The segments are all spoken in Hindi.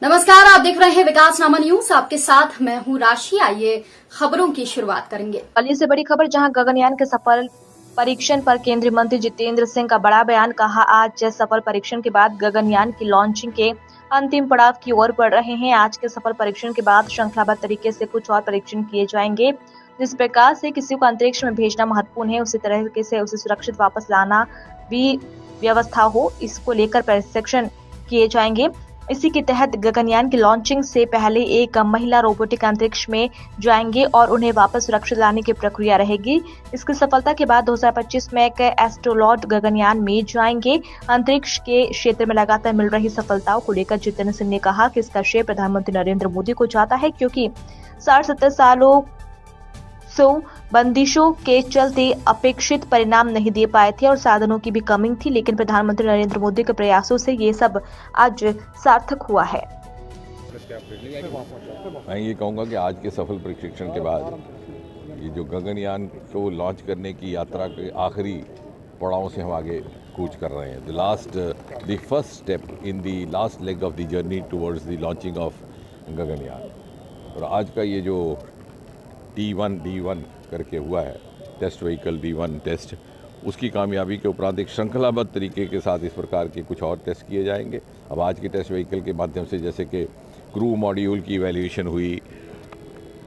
नमस्कार, आप देख रहे हैं विकासनामा न्यूज। आपके साथ मैं हूं राशि। आइए खबरों की शुरुआत करेंगे। बलिया से बड़ी खबर, जहां गगनयान के सफल परीक्षण पर केंद्रीय मंत्री जितेंद्र सिंह का बड़ा बयान। कहा, आज सफल परीक्षण के बाद गगनयान की लॉन्चिंग के अंतिम पड़ाव की ओर बढ़ रहे हैं। आज के सफल परीक्षण के बाद श्रृंखलाबद्ध तरीके से कुछ और परीक्षण किए जाएंगे। जिस प्रकार से किसी को अंतरिक्ष में भेजना महत्वपूर्ण है, उसी तरीके से उसे सुरक्षित वापस लाना भी व्यवस्था हो, इसको लेकर प्रशिक्षण किए जाएंगे। इसी के तहत गगनयान की लॉन्चिंग से पहले एक महिला रोबोटिक अंतरिक्ष में जाएंगे और उन्हें वापस सुरक्षित लाने की प्रक्रिया रहेगी। इसकी सफलता के बाद 2025 में एक एस्ट्रोनॉट गगनयान में जाएंगे। अंतरिक्ष के क्षेत्र में लगातार मिल रही सफलताओं को लेकर जितेंद्र सिंह ने कहा कि इसका श्रेय प्रधानमंत्री नरेंद्र मोदी को जाता है, क्योंकि 60-70 सालों बंदिशों के चलते अपेक्षित परिणाम नहीं दे पाए थे और साधनों की भी कमी थी, लेकिन प्रधानमंत्री नरेंद्र मोदी के प्रयासों से ये सब आज सार्थक हुआ है। मैं ये कहूँगा कि आज के सफल प्रशिक्षण के बाद ये जो गगनयान को लॉन्च करने की यात्रा के आखिरी पड़ाव से हम आगे कूच कर रहे हैं। The first step in the last leg of the journey towards the launching of Gaganyaan. और आज का ये जो D1 करके हुआ है, टेस्ट व्हीकल D1 टेस्ट, उसकी कामयाबी के उपरांत एक श्रृंखलाबद्ध तरीके के साथ इस प्रकार के कुछ और टेस्ट किए जाएंगे। अब आज के टेस्ट व्हीकल के माध्यम से जैसे कि क्रू मॉड्यूल की इवैल्यूएशन हुई,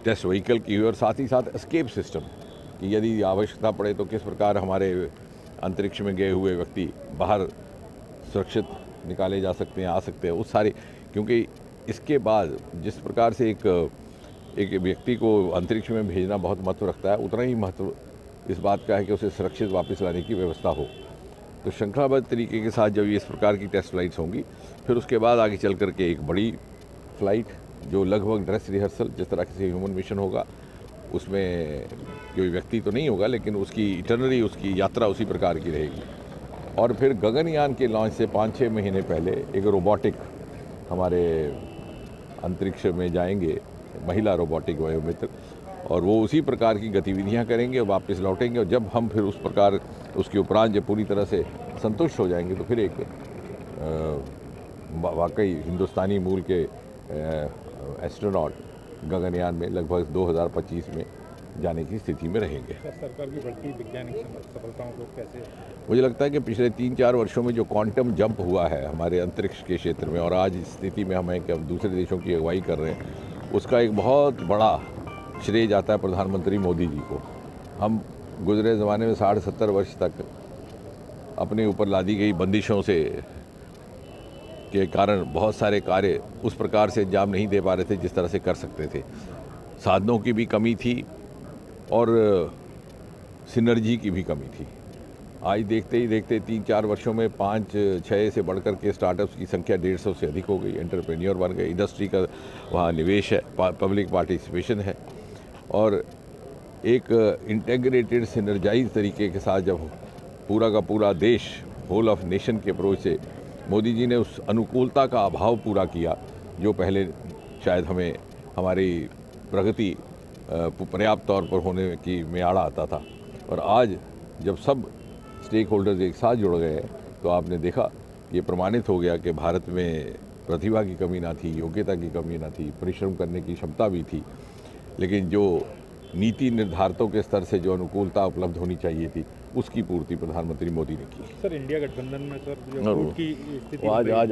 टेस्ट व्हीकल की हुई, और साथ ही साथ एस्केप सिस्टम कि यदि आवश्यकता पड़े तो किस प्रकार हमारे अंतरिक्ष में गए हुए व्यक्ति बाहर सुरक्षित निकाले जा सकते हैं, आ सकते हैं, उस सारे। क्योंकि इसके बाद जिस प्रकार से एक व्यक्ति को अंतरिक्ष में भेजना बहुत महत्व रखता है, उतना ही महत्व इस बात का है कि उसे सुरक्षित वापस लाने की व्यवस्था हो। तो श्रृंखलाबद्ध तरीके के साथ जब ये इस प्रकार की टेस्ट फ्लाइट्स होंगी, फिर उसके बाद आगे चल करके एक बड़ी फ्लाइट जो लगभग ड्रेस रिहर्सल जिस तरह से ह्यूमन मिशन होगा, उसमें कोई व्यक्ति तो नहीं होगा, लेकिन उसकी इटरनरी उसकी यात्रा उसी प्रकार की रहेगी। और फिर गगनयान के लॉन्च से 5-6 महीने पहले एक रोबोटिक हमारे अंतरिक्ष में जाएंगे, महिला रोबोटिक वयोमित्र, और वो उसी प्रकार की गतिविधियां करेंगे और वापस लौटेंगे। और जब हम फिर उस प्रकार उसके उपरांत जब पूरी तरह से संतुष्ट हो जाएंगे, तो फिर एक वाकई हिंदुस्तानी मूल के एस्ट्रोनॉट गगनयान में लगभग 2025 में जाने की स्थिति में रहेंगे। सरकार की बढ़ती वैज्ञानिक सफलताओं को कैसे? मुझे लगता है कि पिछले 3-4 वर्षों में जो क्वांटम जंप हुआ है हमारे अंतरिक्ष के क्षेत्र में, और आज इस स्थिति में हमें कि हम दूसरे देशों की अगुवाई कर रहे हैं, उसका एक बहुत बड़ा श्रेय जाता है प्रधानमंत्री मोदी जी को। हम गुजरे ज़माने में 60-70 वर्ष तक अपने ऊपर लादी गई बंदिशों से के कारण बहुत सारे कार्य उस प्रकार से अंजाम नहीं दे पा रहे थे जिस तरह से कर सकते थे। साधनों की भी कमी थी और सिनर्जी की भी कमी थी। आज देखते ही देखते 3-4 वर्षों में 5-6 से बढ़कर के स्टार्टअप्स की संख्या 150 से अधिक हो गई। एंटरप्रेन्योर बन गए, इंडस्ट्री का वहाँ निवेश है, पब्लिक पार्टिसिपेशन है, और एक इंटेग्रेटेड सिनर्जाइज तरीके के साथ जब पूरा का पूरा देश होल ऑफ नेशन के अप्रोच से मोदी जी ने उस अनुकूलता का अभाव पूरा किया जो पहले शायद हमें हमारी प्रगति पर्याप्त तौर पर होने की में आड़ा आता था। और आज जब सब स्टेक होल्डर्स एक साथ जुड़ गए हैं, तो आपने देखा ये प्रमाणित हो गया कि भारत में प्रतिभा की कमी ना थी, योग्यता की कमी ना थी, परिश्रम करने की क्षमता भी थी, लेकिन जो नीति निर्धारकों के स्तर से जो अनुकूलता उपलब्ध होनी चाहिए थी, उसकी पूर्ति प्रधानमंत्री मोदी ने की। सर, इंडिया गठबंधन में सर जो की स्थिति आज